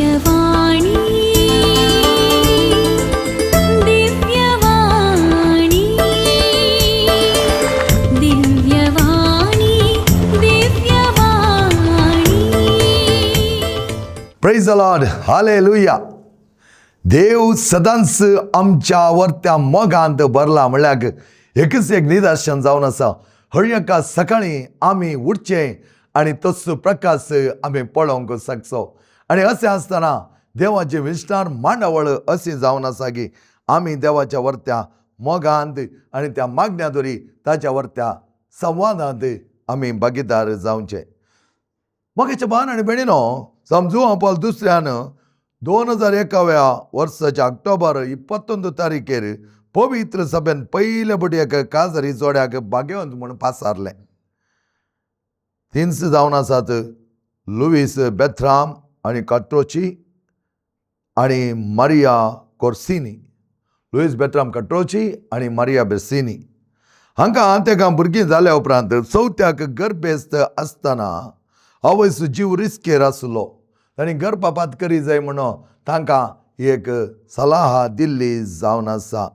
दिव्यवाणी दिव्यवाणी दिव्यवाणी दिव्यवाणी. Praise the Lord, hallelujah. देव सदांच आमच्या वरत्या मोगांत भरला म्हणल्यार एकच एक निदर्शन जावन आसा. हळयेका सकाळी आमी उठचें आनी तसो प्रकाश आमी पळोवंक शकचो. आनी अशें आसतना देवाचे विस्तार मांडावळ अशी जावन आसा की आमी देवाच्या वरत्या मोगांत आनी त्या मागण्यादोरी ताच्या वरत्या संवादांत आमी भागीदार जावचे. मोगाचे भान आनी भयणीनो, समजू हांव दुसऱ्यान 2001 वर्साच्या ऑक्टोबर 21 तारीखेर पवित्र सभेन पयले बटयेक काजरी जोड्याक भाग्यवंत म्हूण पासारलें. तिन्स जावन आसात लुईस बेथराम आनी कट्रोची आनी मारिया कोर्सिनी. लुईस बेथराम कट्रोची आनी मारिया बेर्सिनी हांकां तेका भुरगीं जाल्या उपरांत चवथ्याक गर्भेस्त आसतना आवयचो जीव रिस्केर आसलो. तांणी गर्भपात करी जाय म्हणून तांकां एक सलाह दिल्ली जावन आसा.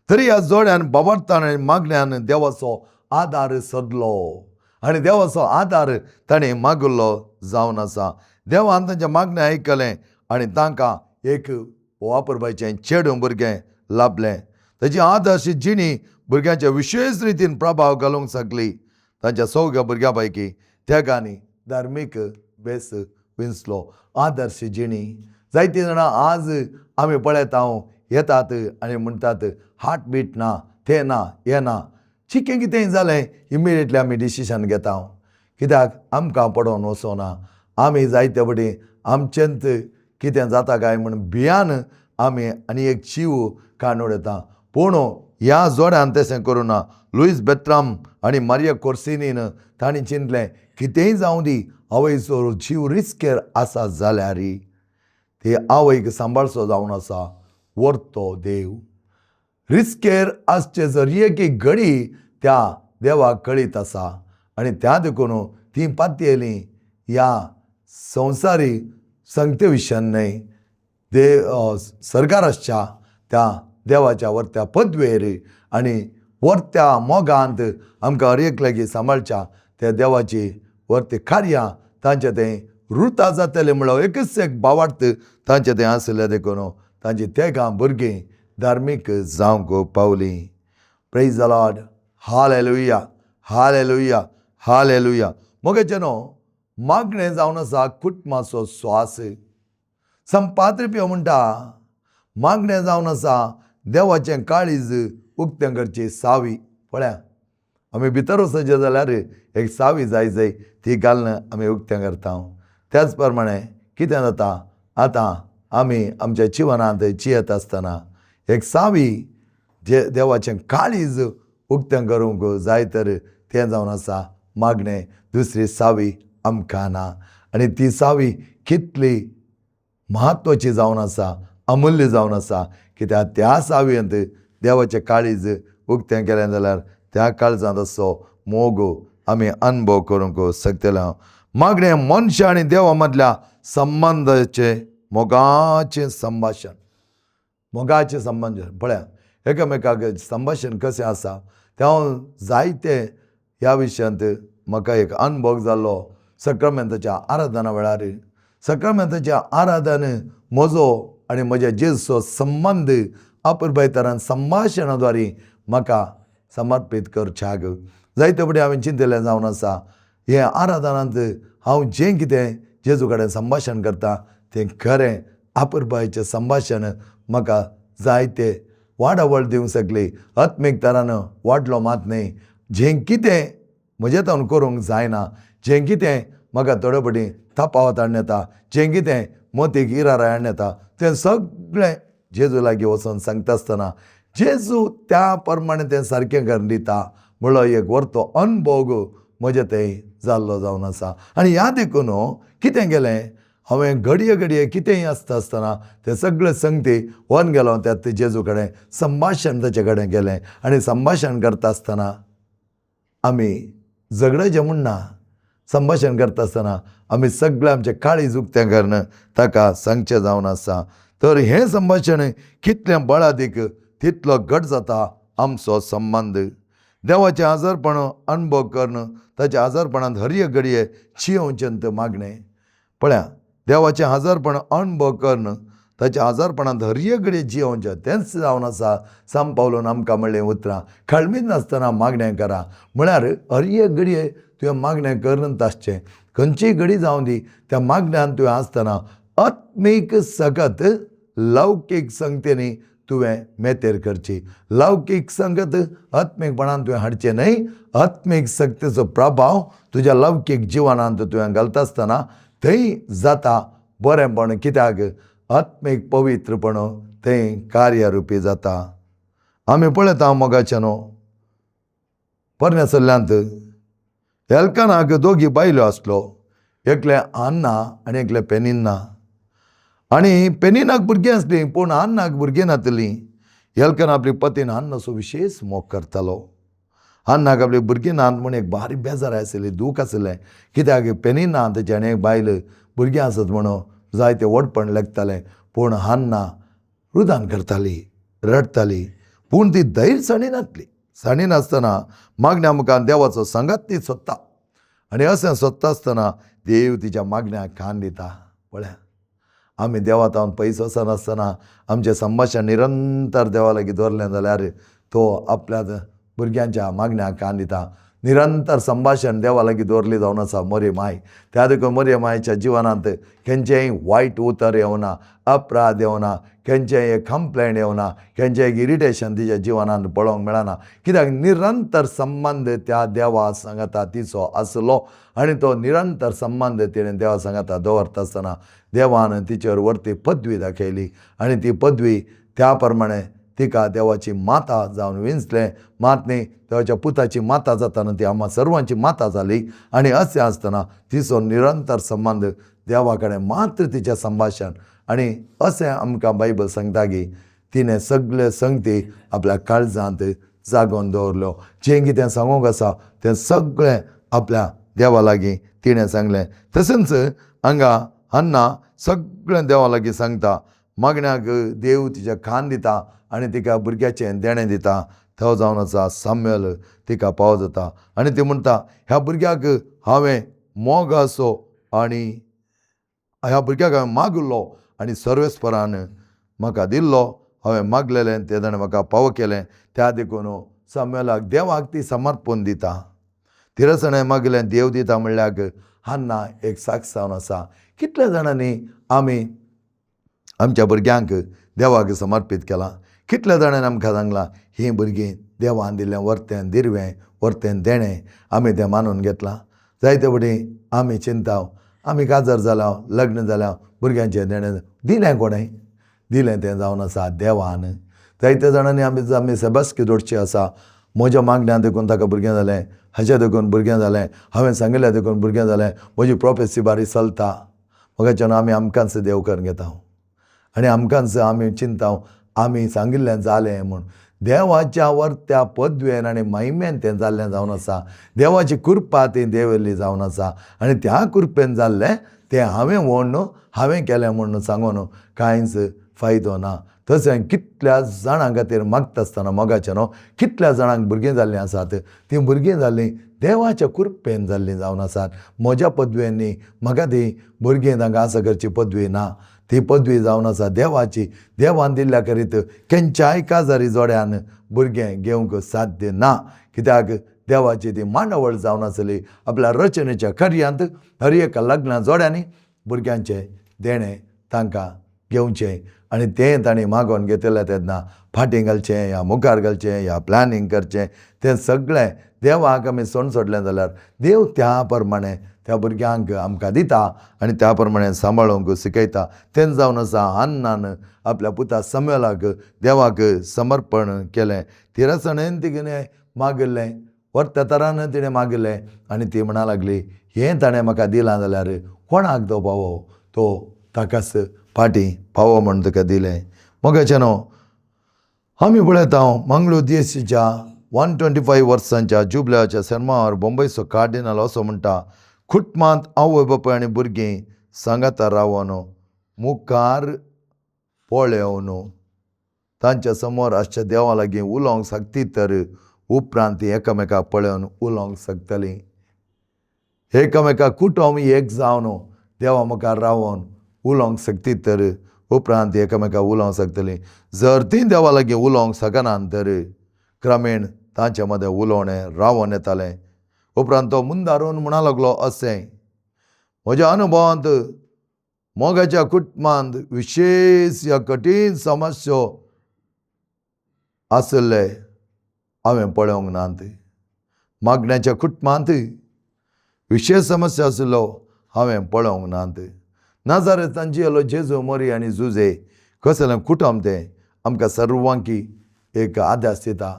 तरी ह्या जोड्यान बाबार्थान आनी मागण्यान देवाचो आदार सोदलो आनी देवाचो आदार ताणें मागलो जावन आसा. देवान तांच्या मागणें आयकलें आनी तांकां एक वापरबायचें चेडूं भुरगें लाभलें. ताची आदर्श जिणी भुरग्यांच्या विशेश रितीन प्रभाव घालूंक शकली. तांच्या सगळ्या भुरग्यां पैकी तेगांनी धार्मीक बेस विंचलो. आदर्श जिणी जायतीं जाणां आज आमी पळयता येतात आनी म्हणटात हार्ट बीट ना, तें ना, हें ना. चिकें कितेंय जालें इमिडियेटली आमी डिसिशन घेता. कित्याक आमकां पडोवन वचोना. आमी जायते बटी आमचेंत कितें जाता काय म्हूण भियान आमी आनी एक जीव काडून उडयता. पूण ह्या जोड्यान तशें करूं ना. लुईस बेथराम आनी मारिया कोर्सिनीन तांणी चिंतलें कितेंय जावं दी, आवयचो जीव रिस्केर आसा जाल्यार ती आवयक सांबाळचो जावन आसा व्हरतो देव. रिस्केर आसचे जरी एक घडी त्या देवाक कळीत आसा आनी त्या देखून ती पातयेली ह्या संवसारी संगते विशयान न्हय, सर्गाराच्या त्या देवाच्या वरत्या पदवेर आनी वरत्या मोगांत आमकां हर एक लागीं सांबाळच्या त्या देवाची वरती कार्यां तांचें तें रुता जातलें म्हणून एकच एक भावार्थ तांचें तें आसलें देखून तांची तेगां भुरगीं धार्मीक जावंक पावलीं. Praise the Lord, hallelujah, hallelujah, hallelujah. मोगाचें न्हू, मागणें जावन आसा कुटुंबाचो स्वास. संपाद्रप्य म्हणटा मागणें जावन आसा देवाचें काळीज उक्तें करची सावी. पळया, आमी भितर वचचें जाल्यार एक सावी जाय ती घालून आमी उक्तें करता. त्याच प्रमाणे कितें जाता, आतां आमी आमच्या जिवनांत जियेत आसतना एक सावी जे देवाचें काळीज उक्तें करूंक जाय तर तें जावन आसा मागणें. दुसरी सावी आमकां ना. आनी ती सावी कितली म्हत्वाची जावन आसा, अमुल्य जावन आसा. कित्याक त्या सावयेंत देवाचें काळीज उक्तें केलें जाल्यार त्या काळजांत असो मोग आमी अनुभव करूंक शकतले. मागणें मनशा आनी देवा मदल्या संबंदाचें मोगाचें संभाशण. मोगाचें संभाशण पळया, एकामेकाक संभाशण कशें आसा तें हांव जायते ह्या विशयांत म्हाका एक अनुभव जाल्लो. सक्रामेंताच्या आराधना वेळार सक्रामेंताच्या आराधन म्हजो आनी म्हज्या जेजूचो संबंद अपुरबायतरान संभाशणाद्वारे म्हाका समर्पीत करच्याक जायते बटी हांवें चिंतलें जावन आसा. हे आराधनांत हांव जें कितें जेजू कडेन संभाशण करता तें खरें अपुरबायेचें संभाशण म्हाका जायते वाडावळ दिवंक शकली. आत्मीक तरान वाडलो मात न्हय. जें कितें म्हजे तोंड करूंक जायना, जें कितें म्हाका थोडे बटी तापावत हाडून येता, जें कितें मोतीक इराराय हाडून येता, तें सगळें जेजू लागीं वचून सांगता आसतना जेजू त्या प्रमाणे तें सारकें करून दिता म्हणलो एक व्हरतो अनुभव म्हजें तें जाल्लो जावन आसा. आनी ह्या देखून कितें केलें, हांवें घडये कितेंय आसता आसतना तें सगळें संगती व्हरून गेलो त्यात जेजू कडेन संभाशण ताचे कडेन केलें. आनी संभाशण करता आसतना आमी झगडचें म्हूण ना, संभाशण करता आसतना आमी सगळें आमचें काळीज उक्तें करून ताका सांगचें जावन आसा. तर हें संभाशण कितलें बळादीक तितलो घट जाता आमचो संबंद. देवाचें आजारपण अणभव करून ताच्या आजारपणांत हर घडये जियोवचेंत मागणें. पळया, देवाचें आजारपण अणभव करून ताच्या आजारपणांत हर घडये जियोवचें तेंच जावन आसा. सांत पावलोन आमकां म्हणलें उतरां, खळमीत नासतना मागणें करा. म्हळ्यार हर घडये तुवें मागणें करत आसचें. खंयचीय घडी जावं दी, त्या मागण्यांत तुवें आसतना आत्मीक सगत लौकीक संगतींनी तुवें मेतेर करची. लौकीक संगत आत्मीकपणान तुवें हाडचें न्हय. आत्मीक सक्तीचो प्रभाव तुज्या लौकीक जिवनांत तुवें घालता आसतना थंय जाता बरेंपण. कित्याक आत्मीक पवित्रपण थंय कार्यरुपी जाता. आमी पळयता मोगाचें न्हू, परमेसरल्यांत एल्कानाक दोगी बायलो आसलो. एकले आन्ना आनी एकले पेनिन्ना. आनी पेनिनाक भुरगीं आसलीं पूण आन्नाक भुरगीं नासलीं. एल्कान आपली पतीन आन्नाचो विशेश मोग करतालो. आन्नाक आपली भुरगीं नात म्हूण एक बारी बेजार आसली, दूख आसलें. कित्याक पेनिन्ना ताची आनी एक बायल भुरगीं आसत म्हणून जायतें वडपण लागतालें. पूण आन्ना रुदान करताली, रडटाली, पूण ती धैर्य साणिनासली. साणिनासतना मागण्या मुखार देवाचो सांगात ती सोदता. आनी अशें सोदता आसतना देव तिच्या मागण्याक कान दिता. पळया, आमी देवा तावन पयस वचनासतना आमचें संभाशण निरंतर देवा लागीं दवरलें जाल्यार तो आपल्या भुरग्यांच्या मागण्याक कान दिता. निरंतर संभाशण देवा लागीं दवरली जावन आसा मोरे माय. त्या देखून मोरे मायेच्या जिवनांत खंयचेंय वायट उतर येवना, अपराध येवना, खंयचेंय एक कंप्लेंट येवना, खंयचें एक इरिटेशन तिच्या जिवनांत पळोवंक मेळना. कित्याक निरंतर संबंद त्या देवा सांगाता तिचो आसलो. आनी तो निरंतर संबंद तिणें देवा सांगाता दवरता आसतना देवान तिचेर व्हरती पदवी दाखयली. आनी ती पदवी त्या प्रमाणे तिका देवाची माता जावन विंचलें. मात न्ही, देवाच्या पुताची माता जाताना ती आम्हा सर्वांची माता जाली. आनी अशें आसतना तिचो निरंतर संबंद देवा कडेन मात्र तिचें संभाशण. आनी अशें आमकां बायबल सांगता की तिणें सगळे संगती आपल्या काळजांत जागोवन दवरल्यो. जें कितें सांगूंक आसा तें सगळें आपल्या देवा लागीं तिणें सांगलें. तशेंच हांगा हन्ना सगळें देवा लागीं सांगता. मागण्याक देव तिच्या कान दिता आनी तिका भुरग्याचें देणें दिता. तो जावन आसा साम्युएल तिका पाव जाता. आनी ती म्हणटा, ह्या भुरग्याक हांवें मोग आसो आनी ह्या भुरग्याक हांवें मागलो आनी सर्वेस्परान म्हाका दिल्लो. हांवें मागलेलें तें ताणें म्हाका फावो केलें. त्या देखून साम्युएलाक देवाक ती समर्पण दिता. तिरसणें मागलें देव दिता म्हणल्यार हन्ना एक साक्ष जावन आसा. कितल्या जाणांनी आमी आमच्या भुरग्यांक देवाक समर्पीत केलां. कितल्या जाणांनी आमकां सांगलां हीं भुरगीं देवान दिल्लें वर्तें दिरवें वर्तें देणें आमी तें मानून घेतलां. जायते फावटी आमी चिंता आमी काजार जाल्या लग्न जाल्या भुरग्यांचें देणें दिलें कोणें? दिलें तें जावन आसा देवान. जायत्या जाणांनी आमी सेबास्की दोडची आसा. म्हज्या मागण्यां देखून ताका भुरगें जालें, हाच्या देखून भुरगें जालें, हांवें सांगिल्ल्या देखून भुरगें जालें, म्हजी प्रोफेसी बारी चलता. म्हाका आमी आमकांच देव करून घेता आनी आमकांच आमी चिंता आमी सांगिल्लें जालें म्हूण. देवाच्या वर्त्या पदवेन आनी महिमेन तें जाल्लें जावन आसा. देवाची कृपा ती देंवयल्ली जावन आसा. आनी त्या कृपेन जाल्लें तें हांवें व्हड न्हू, हांवें केलें म्हूण सांगून कांयच फायदो ना. तशें कितल्या जाणां खातीर मागता आसतना मोगाचें न्हू, कितल्या जाणांक भुरगीं जाल्लीं आसात. तीं भुरगीं जाल्लीं देवाच्या कृपेन जाल्लीं जावन आसात. म्हज्या पदवेन न्ही, म्हाका ती भुरगीं तांकां आसा करची पदवी ना. ती पदवी जावन आसा देवाची. देवान दिल्ल्या करीत खंयच्याय काजारी जोड्यान भुरगें घेवंक साध्य ना. कित्याक देवाची ती मांडावळ जावन आसली. आपल्या रचनेच्या कार्यांत हर एका लग्ना जोड्यांनी भुरग्यांचें देणें तांकां घेवचें आनी तें तांणी मागोवन घेतलें तेन्ना फाटीं घालचें या मुखार घालचें या प्लॅनिंग करचें तें सगळें देवाक आमी सोण सोडलें जाल्यार देव त्या प्रमाणे त्या भुरग्यांक आमकां दिता आनी त्या प्रमाणे सांबाळूंक शिकयता. तें जावन आसा हन्नान आपल्या पुता साम्युएलाक देवाक समर्पण केलें. तिरसणेन तिणें मागिल्लें, वर्त्या तरान तिणें मागिल्लें आनी ती म्हणा लागली हें ताणें म्हाका दिलां जाल्यार कोणाक तो पावो? तो ताकाच फाटीं पावो म्हूण ताका दिलें. मोगाचें न्हू, आमी पळयता मंगळूर देशाच्या 125 वर्सांच्या जुबल्याच्या सन्मानार बॉम्बेचो कार्डिनल असो म्हणटा, कुटुंबांत आवय बापूय आनी भुरगीं सांगाता रावन मुखार पळोवन तांच्या समोर आसच्या देवा लागीं उलोवंक शकती तर उपरांत तीं एकामेकाक पळोवन उलोवंक शकतलीं. एकामेकाक कुटुंब एक जावन देवा मुखार रावन उलोवंक शकती तर उपरांत तीं एकामेकाक उलोवंक शकतलीं. जर तीं देवा लागीं उलोवंक शकनात तर क्रमेण तांचे मदें उलोवणें रावन येतालें. उपरांत तो मुंदारून म्हणूंक लागलो अशें, म्हज्या अनुभवांत मोगाच्या कुटुंबांत विशेश ह्या कठीण समस्या आसले हांवें पळोवंक नात. मागण्याच्या कुटुंबांत विशेष समस्या आशिल्लो हांवें पळोवंक नात. नाजारेतांत जियेलो जेजू मरी आनी झुजे कसलें कुटुंब तें आमकां सर्वांकी एक आदास दिता.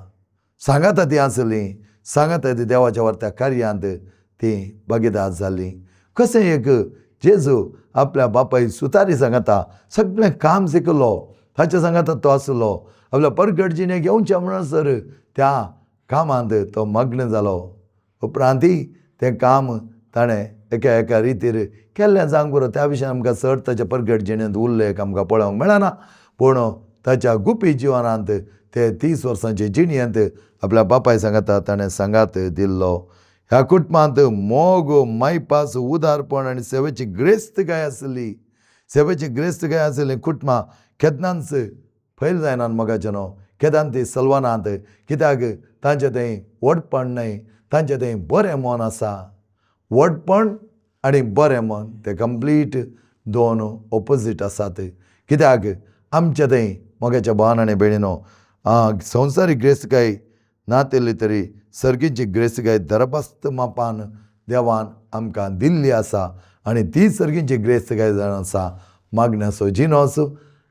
सांगाता तीं आसलीं, सांगाता तीं देवाच्या व्हरत्या कार्यांत तीं भागीदार जाल्लीं. कशें एक जेजू आपल्या बापाय सुतारी सांगाता सगळें काम शिकलो, ताच्या सांगाता तो आसलो. आपल्या परगट जिणेक येवच्या म्हणसर त्या कामांत तो मग्न जालो. उपरांतय तें काम ताणें एका रितीर केल्लें जावंक पुरो. त्या विशयान आमकां चड ताच्या परगट जिणेंत उरलें आमकां पळोवंक मेळना. पूण ताच्या गुपी जिवनांत ते 30 वर्सांचे जिणयेंत आपल्या बापाय सांगाता ताणें सांगात दिल्लो. ह्या कुटुंबांत मोग, मायपास, उदारपण आनी सेवेची ग्रेस्तकाय आसली. सेवेची ग्रेस्तकाय आसली कुटुंबां केन्नाच फैल जायनात मोगाचे न्हू. केदांत ती सलवानात. कित्याक तांचें थंय वडपण न्हय, तांचें थंय बरें मन आसा. वडपण आनी बरें मन ते कंप्लीट दोन ऑपोजीट आसात. कित्याक आमचे थंय मोगाच्या भावान आनी भयणीनो संवसारीक ग्रेस्तकाय नातेली तरी सर्गीची ग्रेस्तकाय दरबस्त मापान देवान आमकां दिल्ली आसा. आनी ती सर्गीची ग्रेस्तकाय जावन आसा मागण्याचो जिनो आसूं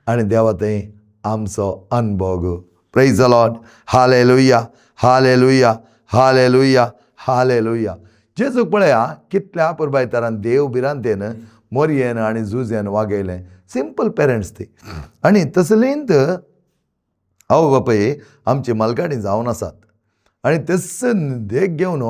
आनी देवा थंय आमचो अनुभव. Praise the Lord. Hallelujah, hallelujah, hallelujah, hallelujah. जेजूक पळया कितल्या पुरबायतारान देव बिरांतेन मोरयेन आनी झुजेन वागयलें. सिंपल पेरंट्स ती. आनी तसलेंत आवय बापाय आमची मालकाणी जावन आसात. आनी तेच देख घेवन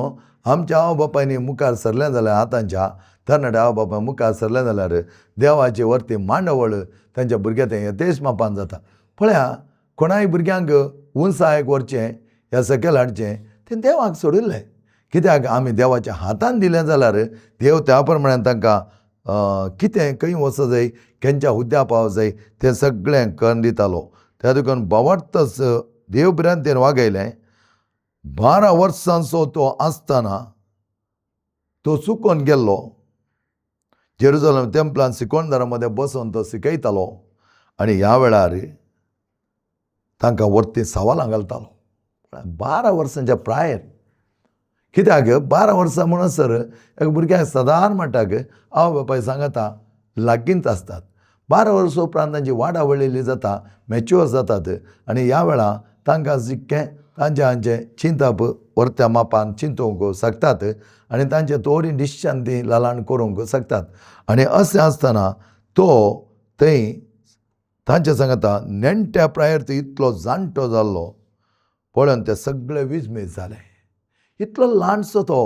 आमच्या आवय बापायनी मुखार सरलें जाल्यार आतांच्या तरणाट्या आवय बापाय मुखार सरलें जाल्यार देवाचे व्हरती मांडवळ तांच्या भुरग्यां थंय येतेश मापान जाता. पळया कोणाय भुरग्यांक उंचायेक व्हरचें ह्या सकयल हाडचें तें देवाक सोडिल्लें. कित्याक आमी देवाच्या हातान दिलें जाल्यार देव त्या प्रमाणे तांकां कितें खंय वचूं जाय, खंयच्या हुद्द्या पावूं जाय तें सगळें करून दितालो. त्या देखून बावडतच देव बिरांतेन वागयलें. 12 वर्सांचो तो आसतना तो चुकोन गेल्लो. जेरुजलम टेंपलान सिकोंदारा मदें बसोन तो शिकयतालो आनी ह्या वेळार तांकां व्हरती सवालां घालतालो. 12 वर्सांच्या प्रायर. कित्याक 12 वर्सां म्हणसर एक भुरग्याक सादारण मटाक आवय बापाय सांगाता लागींच आसतात. 12 वर्सां उपरांत तांची वाडा वळिल्ली जाता, मॅच्युअर जातात आनी ह्या वेळा तांकां जितकें तांचें चिंतप व्हरत्या मापान चिंतूंक शकतात आनी तांचे तोरी डिसिजन ती लालाण करूंक शकतात. आनी अशें आसतना तो थंय तांचे सांगाता नेण्ट्या प्रायर तो इतलो जाणटो जाल्लो पळोवन ते सगळे विस्मीत जाले. इतलो ल्हानसो तो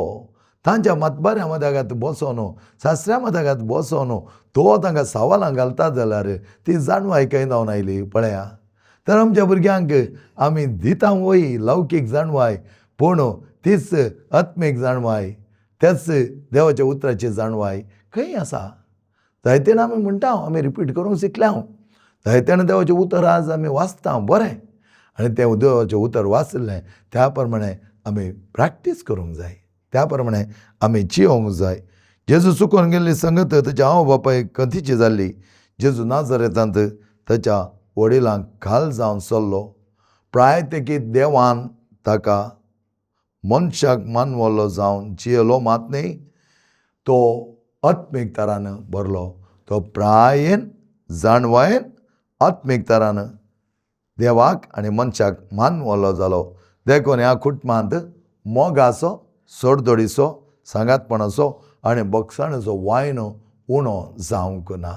तांच्या मतबाऱ्या मद्यागात बसोन सासऱ्या मद्यागात बसोन तो तांकां सवालां घालता जाल्यार ती जाणवाय खंय जावन आयली पळया. तर आमच्या भुरग्यांक आमी दिता वय लौकीक जाणवाय पूण तीच आत्मीक जाणवाय, तेच देवाच्या उतराची जाणवाय खंय आसा. जायतेन आमी म्हणटा आमी रिपीट करूंक शिकल्या. जायत्यान देवाचें उतर आज आमी वाचता बरें आनी तें देवाचें उतर वाचलें त्या प्रमाणे आमी प्रॅक्टीस करूंक जाय, त्या प्रमाणे आमी जियोंक जाय. जेजू चुकोन गेल्ली संगत ताच्या आवय बापायक कथीची जाल्ली. जेजू नाजरेतांत ताच्या वडिलांक खाल जावन सरलो. प्राय तेकीत देवान ताका मनशाक मानवलो जावन जियेलो मात न्ही, तो आत्मीक तरान भरलो. तो प्रायेन जाणवायेन आत्मीक तरान देवाक आनी मनशाक मानवलो जालो. देखून ह्या कुटुंबांत मोगाचो, सोडदोडीचो, सांगातपणाचो आनी बक्षणाचो वायनो उणो जावंक ना.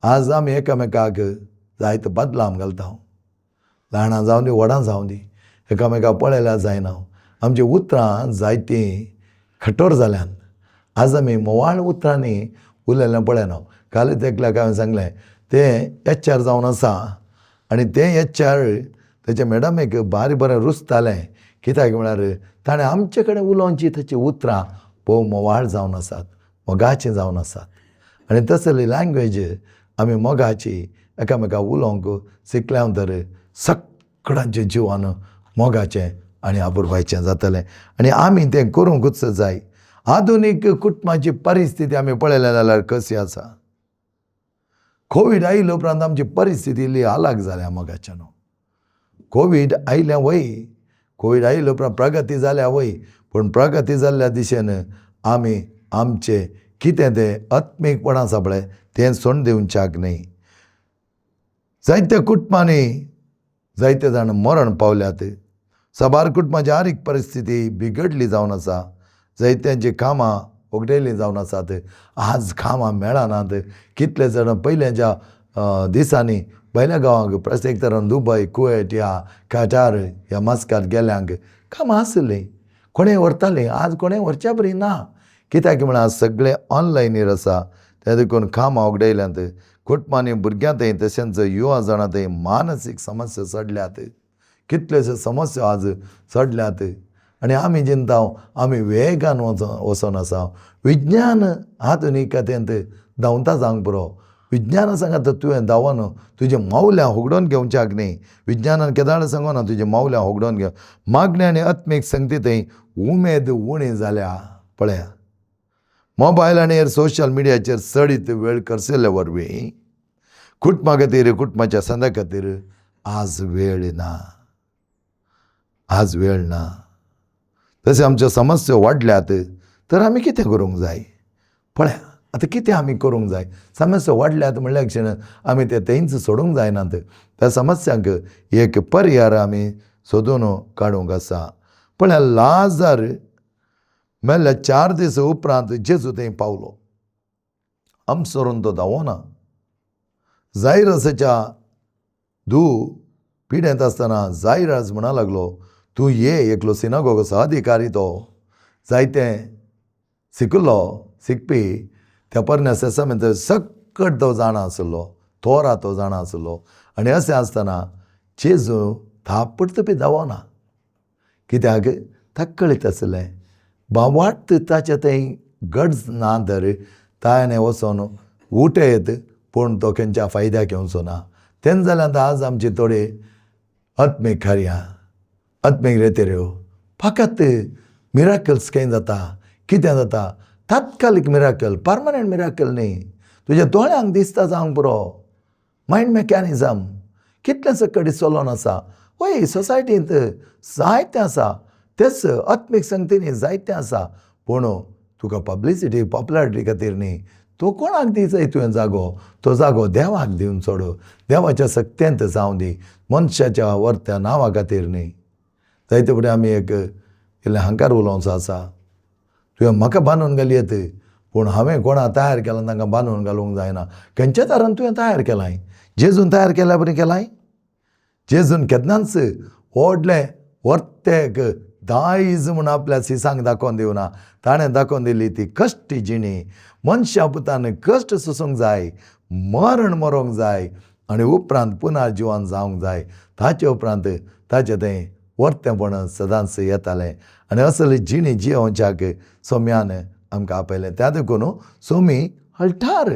आज आमी एकामेकाक जायतो बदलाम घालता. ल्हाणां जावं दी व्हडां जावं दी एकामेकाक पळयल्यार जायना. आमची उतरां जायतीं कठोर जाल्यान आज आमी मोवाळ उतरांनी उलयलें पळयना. कालच एकल्याक हांवें सांगलें तें HR जावन आसा आनी तें HR तेच्या मॅडमीक बारीक बरें रुचतालें. कित्याक म्हळ्यार ताणें आमचे कडेन उलोवची तेची उतरां पळोव मोवाळ जावन आसात, मोगाचीं जावन आसात. आनी तसली लँग्वेज आमी मोगाची एकामेकाक उलोवंक शिकल्या तर सगळ्यांच्या जिवान मोगाचें आनी आपुरबायेचें जातलें. आनी आमी तें करूंकूच जाय. आधुनीक कुटुंबाची परिस्थिती आमी पळयलें जाल्यार कशी आसा. कोवीड आयिल्ले उपरांत आमची परिस्थिती इल्ली हालाक जाल्या मोगाच्यान. कोवीड आयल्या वय, कोवीड आयिल्ले उपरांत प्रगती जाल्या वय, पूण प्रगती जाल्ल्या दिशेन आमी आमचें कितें तें आत्मीकपण आसा पळय तें सोडून दिवच्याक न्ही. जायत्या कुटुंबांनी जायते जाण मरण पावल्यात. साबार कुटुंबाची आरीक परिस्थिती बिगडली जावन आसा. जायत्यांची कामां उगडेली जावन आसात. आज कामां मेळनात. कितले जाण पयल्याच्या दिसांनी भायल्या गांवांक प्रत्येक तरान दुबय, कुवेट या कटार ह्या मस्कात गेल्यांक कामां आसलीं. कोणें व्हरतालीं. आज कोणें व्हरच्या बरी ना. कित्याक म्हळ्यार आज सगळें ऑनलायनीर आसा. त्या देखून कामां उगडयल्यांत. कुटुंबांनी भुरग्यांतय तशेंच युवा जाणांतय मानसीक समस्या चडल्यात. कितल्योश्यो समस्या आज चडल्यात. आनी आमी चिंता आमी वेगान वचोन आसा. विज्ञान आधुनिकतेंत धांवता जावंक पुरो. विज्ञानान सांगता तुवें धांवन तुजें मावल्यां होगडोवन घेवच्याक न्ही. विज्ञानान केदाळ सांगना तुजें मावल्यां होगडोवन घेव. मागणी आनी आत्मीक संगतींतय उमेद उणी जाल्या पळया. मोबायल आनी सोशल मिडियाचेर चडीत वेळ करसले वरवीं कुटुंबा खातीर, कुटुंबाच्या संदा खातीर आज वेळ ना. आज वेळ ना. तशें आमच्यो समस्या वाडल्यात तर आमी कितें करूंक जाय पळया. आतां कितें आमी करूंक जाय. समस्या वाडल्यात म्हणल्या क्षण आमी ते थंयच सोडूंक जायनात. त्या समस्यांक एक पर्याय आमी सोदून काडूंक आसा. पळया लाजार मेल्ल्या 4 दीस उपरांत जेजू थंय पावलो. आमसोरून तो धांवना. जायरसाच्या धूव पिड्यांत आसतना जायरस म्हणा लागलो तूं ये एकलो सिनागोग सहअधिकारी तो जायतें शिकपी त्या परन्या सेसामेंत सकट तो जाणा आसलो. तोरा तो जाणा आसलो. आनी अशें आसतना जेजू थापट बी धांवना. कित्याक ताका कळीत आसलें बावाट ताचे थंय गड्स ना तर ताणें वचोन उठयत पूण तो खंयच्या फायद्याक येवचो ना. तेन्ना जाल्यार आज आमची थोडी आत्मीक कार्यां, आत्मीक रेतेऱ्यो फकत मिराकल्स खंय जाता. कितें जाता तात्कालीक मिराकल, परमनंट मिराकल न्ही. तुज्या दोळ्यांक दिसता जावंक पुरो. मायंड मॅकॅनिझम कितलें सकट चलोन आसा. वय सोसायटींत जायतें आसा. तेच आत्मीक संगतींनी जायतें आसा. पूण तुका पब्लिसिटी पॉप्युलरिटी खातीर न्ही. तो कोणाक दिवचो तुवें जागो. तो जागो देवाक दिवन सोड. देवाच्या सक्तेंत जावं दी. मनशाच्या वर्त्या नांवा खातीर न्ही. जायते फुडें आमी एक इल्लें हांकार उलोवचो आसा. तुवें म्हाका बांदून घालयत पूण हांवें कोणा तयार केलां तांकां बांदून घालूंक जायना. खंयच्या तरान तुवें तयार केलाय. जेजून तयार केल्या बरी केलाय. जेजून केन्नाच व्हडलें वर्तेक दायज म्हूण आपल्या सिसांक दाखोवन दिवना. ताणें दाखोवन दिली ती कश्ट जिणी. मनशा पुतान कश्ट सोसूंक जाय. मरण मरोंक जाय आनी उपरांत पुनर्जिवन जावंक जाय. ताचे उपरांत ताचें तें वर्तेपण सदांच येतालें. आनी असली जिणी जियोवच्याक सोम्यान आमकां आपयलें. त्या देखून सोमी हळटार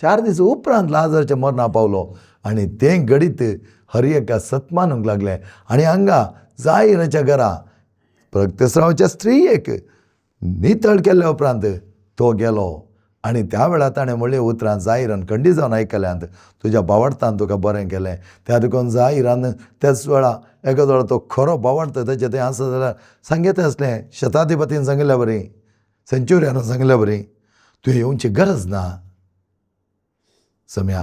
4 दीस उपरांत लाजराच्या मरणा पावलो. आनी तें घडीत हर एका सतमानूंक लागलें. आनी हांगा जायराच्या घरा रक्तस्रावाच्या स्त्रीयेक नितळ केल्ल्या उपरांत तो गेलो. आनी त्या वेळार ताणें म्हणलें उतरां जायरान खंडी जावन आयकल्यांत तुज्या बावडतान तुका बरें केलें. त्या देखून जायरान त्याच वेळार एका वेळार तो खरो बावडता ताचें तें आसा जाल्यार सांगीत आसलें. शताधिपतीन सांगल्या बरी, सेंच्युरियान सांगल्या बरी तुवें येवची गरज ना. सम्या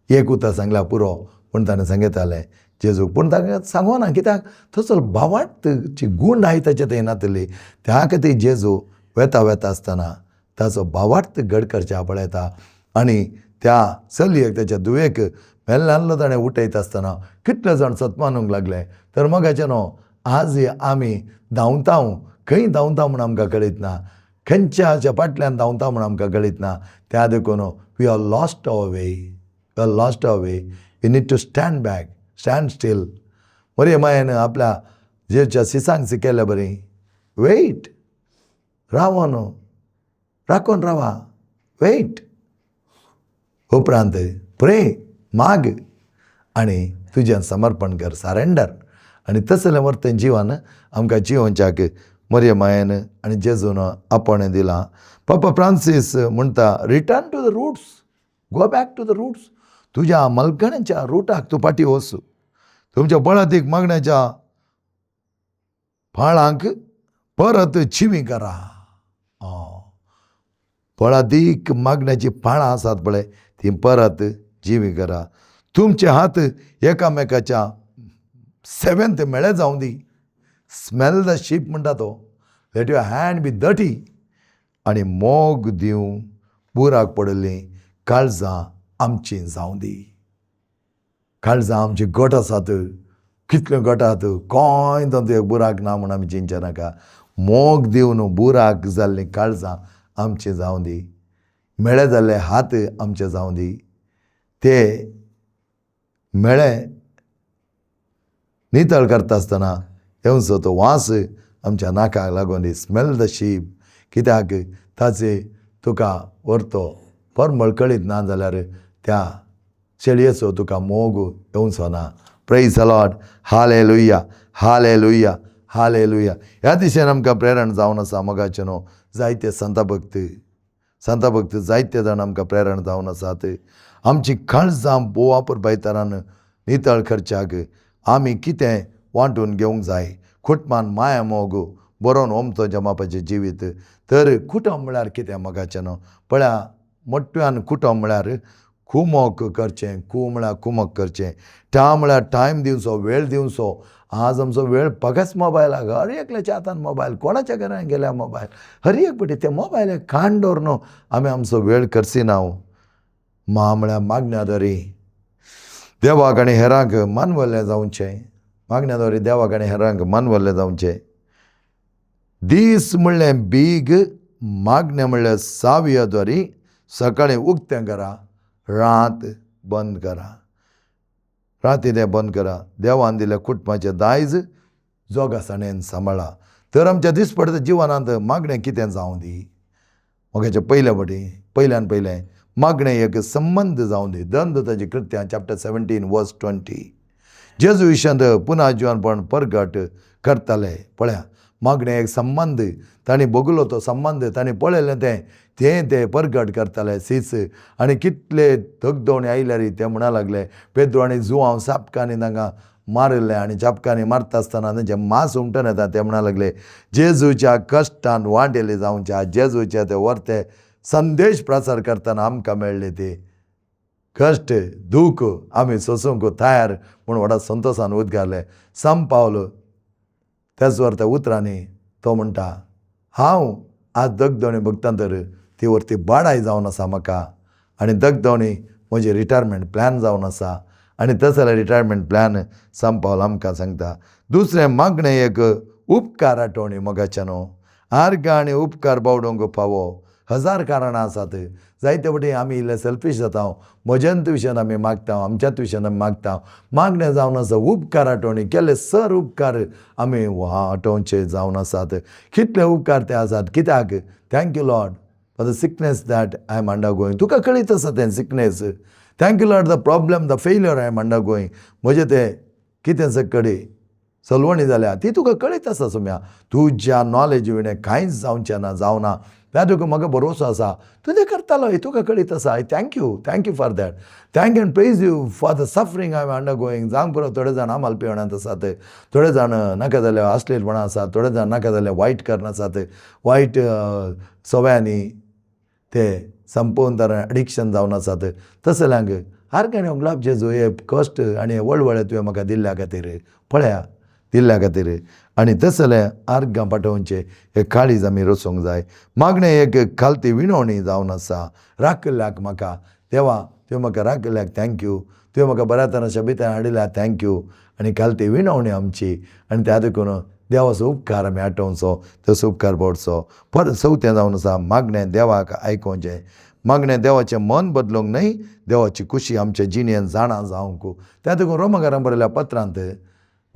एक उतर सांगल्या पुरो पूण ताणें सांगितालें जेजूक. पूण ताका सांगो ना. कित्याक थंयसर बावाडची गूण आय ताचे थंय नातली. त्या खातीर जेजू वेता आसतना ताचो बावार्थ घड करच्या पळयता. आनी त्या चलयेक त्याच्या दुवेक मेल्ल्यांतलो ताणें उठयता आसतना कितले जाण सतमानूंक लागले. तर मगाच्यान आज आमी धांवता खंय धांवता म्हूण आमकां कळीत ना. खंयच्या फाटल्यान धांवता म्हूण आमकां कळीत ना. त्या देखून we are lost our way we need to stand back, stand still. बरे मायेन आपल्या जेच्या सिसांक शिकयलें बरी, वेट, रावो न्हू, राखून रावा, वेट. उपरांत प्रे, माग आनी तुजें समर्पण कर, सरेंडर. आनी तसलें वर्तन जिवन आमकां जिवोवच्याक मरिये मायेन आनी जेजून आपण दिलां. पापा फ्रांसीस म्हणटा, return to the roots, go back to the roots. तुज्या मलकण्याच्या रुटाक तूं फाटीं वच. तुमच्या बळातीक मागण्याच्या फाळांक परत चिवी करा. बळातीक मागण्याची फाळां आसात पळय ती परत जिवी करा. तुमचे हात एकामेकाच्या सेवेंत मेळे जावं दी. स्मेल द शीप म्हणटा तो. Late your hand be dirty. आनी मोग दिवं बुराक पडिल्लीं काळजां आमचीं जावं दी. काळजां आमची घट आसात, कितल्यो घटात, कोय तातूंत बुराक ना म्हूण आमी चिंतचे नाका. मोग दिवन बुराक जाल्लीं काळजां आमचीं जावं दी. मेळे जाल्ले हात आमचे जावं दी. ते मेळे नितळ करता आसतना येवचो तो वास आमच्या नाकाक लागून दी. Smell the ship. कित्याक ताचे तुका व्हरतो परमळ कळीत ना जाल्यार त्या शेळयेचो तुका मोग येवचो ना. Praise the Lord. Hallelujah, hallelujah, hallelujah. ह्या दिशेन आमकां प्रेरण जावन आसा. मोगाचे न्हू जायते संत भक्त जायते जाण आमकां प्रेरण जावन आसात. आमची काळजां बोवा पुरबायतरान नितळ करच्याक आमी कितें वांटून घेवंक जाय. खुटमान माया मोग बरोवन ओमतो जमापाचें जिवीत. तर कुटुंब म्हळ्यार कितें मोगाचें न्हू. पळया, मोठ्यान कुटुंब म्हळ्यार कुमोक करचें, म्हळ्यार कुमोक करचें, म्हळ्यार टायम दिवचो, वेळ दिवचो. आज आमचो वेळ पगस मोबायलाक. हर एकल्याच्या हातान मोबायल, कोणाच्या घरान गेल्या मोबायल, हर एक पटी ते मोबायलाक कान दवरनो आमी आमचो वेळ करची ना. म्हळ्यार मागण्याद्वारे देवाक आनी हेरांक मानवल्लें जावचें. मागण्याद्वारे देवाक आनी हेरांक मानवल्लें जावचें. दीस म्हणलें बीग, मागणें म्हणल्यार सावयद्वारी. सकाळीं उक्तें करा, रात बंद करा. राती तें बंद करा. देवान दिल्या कुटुंबाचें दायज जोगासाणेन सांबाळा. तर आमच्या दिसपडटे जिवनांत मागणें कितें जावं दी. मोगाचें पयल्यान पयलें मागणें एक संबंद जावं दी. दंद ताची कृत्यां चॅप्टर 17 वर्स 20. जेजू विशंत पुना जिवनपण परगट करताले. पळया, मागणें एक संबंद. तांणी भोगलो तो संबंद, तांणी पळयलें तें परगट करताले. सीस आनी कितले धगधवणी आयल्यार ते म्हणा लागले, पेद्रू आनी जुवांव चापकांनी तांकां मारले. आनी चापकांनी मारता आसतना तांचें मांस उमटून येता. ते म्हणा लागले, जेजूच्या कश्टान वांटेले जावच्या. जेजूचे ते व्हरते संदेश प्रचार करतना आमकां मेळ्ळे ते कश्ट, दूख आमी सोसूंक तयार म्हूण व्हडा संतोशान उद्गारले. पावलो त्याच व्हरता उतरांनी तो म्हणटा, हांव आज दगदवणी भोगता तर ती व्हरती बाडाय जावन आसा म्हाका. आनी दगदवणी म्हजी रिटायरमेंट प्लॅन जावन आसा. आनी तस जाल्यार रिटायरमेंट प्लॅन पावलो आमकां सांगता. दुसरें मागणें एक उपकार आठोवणी. मोगाचें न्हू. आर्ग आनी उपकार बावडोवंक फावो. हजार कारणां आसात. जायते फावटी आमी इल्ले सेल्फीश जाता. म्हज्यात विशयान आमी मागता, आमच्याच विशयान आमी मागता. मागणें जावन आसा उपकार आठोवणी. केल्ले सर उपकार आमी आठोवचे जावन आसात. कितले उपकार ते आसात. कित्याक? Thank you Lord for the sickness that I am undergoing. तुका कळीत आसा तें sickness. Thank you Lord the problem, the failure I am undergoing. म्हजें तें कितें सकडी सलवणी जाल्या ती तुका कळीत आसा. सुम्या तुज्या नॉलेज विणें कांयच जावचें ना, जावना. त्या तुका म्हाका भरोसो आसा तूं तें करतालो. हें तुका कळीत आसा. I thank you for that. Thank and praise you for the suffering I am undergoing. जावंक पुरो थोडे जाण आमालपिवण्यांत आसात. थोडे जाण नाका जाल्यार आसलेलपणां आसात. थोडे जाण नाका जाल्यार वायट कर्म आसात. वायट सवयांनी ते संपोवन तर एडिक्शन जावन आसात. तसल्यांक आर्गानी गुलाब जेजू हे कश्ट आनी वळवळे तुवें म्हाका दिल्ल्या खातीर, पळया दिल्ल्या खातीर. आनी तसले आर्गां पाठोवचे हे काळीज आमी रचोवंक जाय. मागणें एक खालती विणवणी जावन आसा. राखल्याक म्हाका देवा, तुवें म्हाका राखल्याक थँक्यू. तुवें म्हाका बऱ्या तरेन शबिताय हाडिल्याक थँक्यू. आनी खालती विणवणी आमची. आनी त्या देखून देवाचो उपकार आमी आठोवचो, तसो उपकार पडचो. परत 4थें जावन आसा मागणें देवाक आयकोवचें. मागणें देवाचें मन बदलूंक न्हय, देवाची खुशी आमच्या जिणेंत जाणा जावंक. त्या देखून रोमकारांक बरयल्या पत्रांत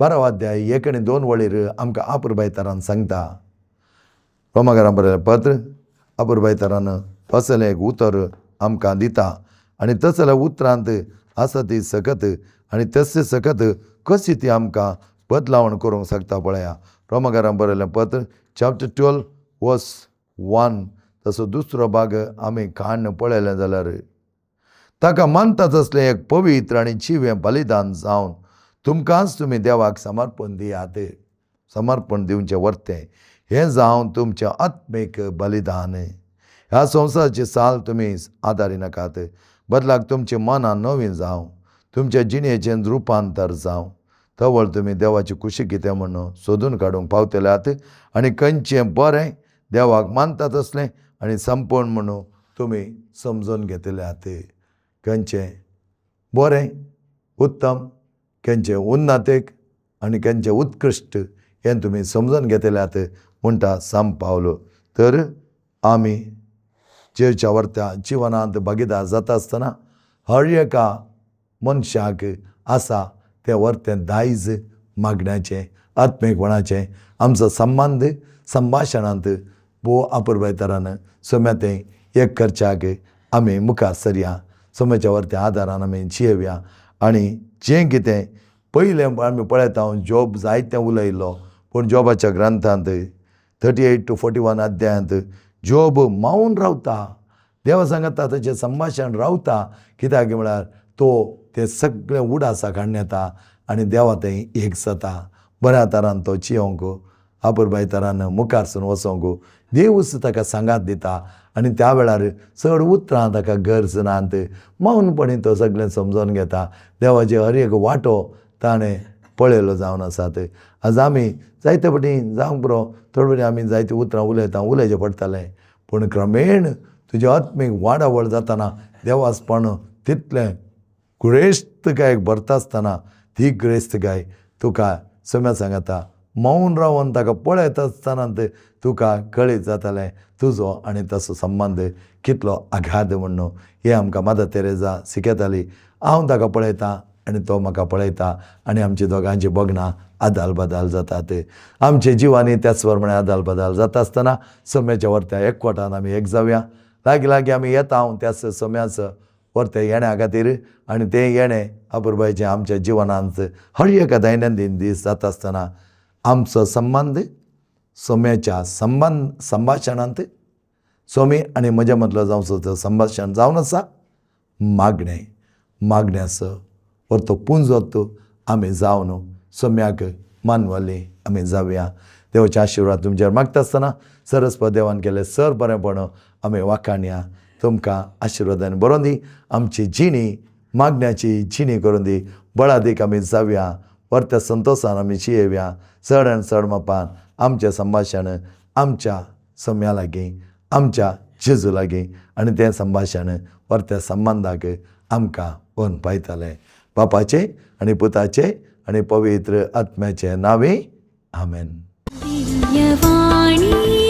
12 अध्याय 1 आनी 2 वळीर आमकां आपुरबायतारान सांगता. रोमकारांक बरयलें पत्र आपुरबायतारान असलें एक उतर आमकां दिता आनी तसल्या उतरांत आसा ती सकत आनी तसे सकत कशी ती आमकां बदलावण करूंक शकता पळया. रोमकारांक बरयलें पत्र चॅप्टर 12 वर्स 1 तसो दुसरो भाग आमी काण पळयलें जाल्यार ताका मानता तसलें एक पवित्र आनी जिवें बलिदान जावन तुमकांच तुमी देवाक समर्पण दियात. समर्पण दिवचें वर्तें हें जावन तुमचें आत्मीक बलिदान. ह्या संवसाराची साल तुमी आदारी नाकात, बदलाक तुमचें मनां नवीं जावं, तुमच्या जिणेचें रुपांतर जावं. तवळ तुमी देवाची खुशी कितें म्हणून सोदून काडूंक पावतल्यात आनी खंयचें बरें देवाक मानता तसलें आनी संपूर्ण म्हणून तुमी समजून घेतल्यात. खंयचें बरें उत्तम, खंयचें उन्नतीक आनी खंयचें उत्कृश्ट हें तुमी समजून घेतल्यात म्हणटा सांग पावलो. तर आमी जेवच्या वर्त्या जिवनांत भागीदार जाता आसतना हर एका मनशाक आसा तें वर्तें दायज मागण्याचें, आत्मीकपणाचें. आमचो संबंद संभाशणांत भोव आपुरबायतारान सोम्या तें एक करच्याक आमी मुखार सरया. सोम्याच्या वर्त्या आदारान आमी जियेवया आनी जें कितें पयलें आमी पळयता जॉब जायतें उलयलो, पूण जॉबाच्या ग्रंथांत 38 to 41 अध्यायांत जॉब मावून रावता. देवा सांगता ताचें संभाशण रावता. कित्याक म्हळ्यार तो तें सगळें उडासा हाडून येता आनी देवा तें एक जाता. बऱ्या तरान तो जियोंक आपुरबायतारान मुखार सून वचोंक देवूच ताका सांगात दिता आनी त्या वेळार चड उतरां ताका गरज नात. मौनपणी तो सगळें समजून घेता. देवाचे हर एक वांटो ताणें पळयलो जावन आसात. आज आमी जायते फावटी जावंक पुरो थोडे फावटी आमी जायती उतरां उलयचें पडटलें, पूण क्रमेण तुजें आत्मीक वाडावळ जातना देवाचपण तितलें गुरेस्तकायेक भरता आसतना ती गिरेस्तकाय तुका सोम्या सांगता मौन रावन ताका पळयत आसतना तुका कळीत जातालें तुजो आनी तसो संबंद कितलो अगाध म्हणून. हें आमकां मदर तेरेसा शिकयताली. हांव ताका पळयतां आनी तो म्हाका पळयता आनी आमची दोगांची बगनां आदाल बदाल जातात. आमचे जिवानी त्याच प्रमाणे आदाल बदाल जाता आसतना सोम्याच्या वर्त्या एकवटान आमी एक जावया. लागीं लागीं आमी येता त्याच सोम्याचं वर्तें येण्या खातीर आनी तें येणें आपुरबायचें आमच्या जिवनांत हर एका दैनंदीन दीस जाता आसतना आमचो संबंद सोम्याच्या संभाशणांत सोमी आनी म्हज्या मदलो जावचो संभाशण जावन आसा मागण्याचो वर्तो पुंजत आमी जावन सोम्याक मानवली आमी जावया. देवाचे आशिर्वाद तुमचेर मागता आसतना सरस्वती देवान केलें सर बरेंपण आमी वाखाणया. तुमकां आशिर्वादान बरोवन दी. आमची जिणी मागण्याची जिणी करून दी. बळादीक आमी जावया. वर्त्या संतोशान आमी जियेवया. चड आनी चड मापान आमचें संभाशण आमच्या सोम्या लागीं, आमच्या जेजू लागीं आनी तें संभाशण वर्त्या संबंदाक आमकां व्हरून पायतलें. बापाचे आनी पुताचे आनी पवित्र आत्म्याचे नांवे आमेन. दिव्यवाणी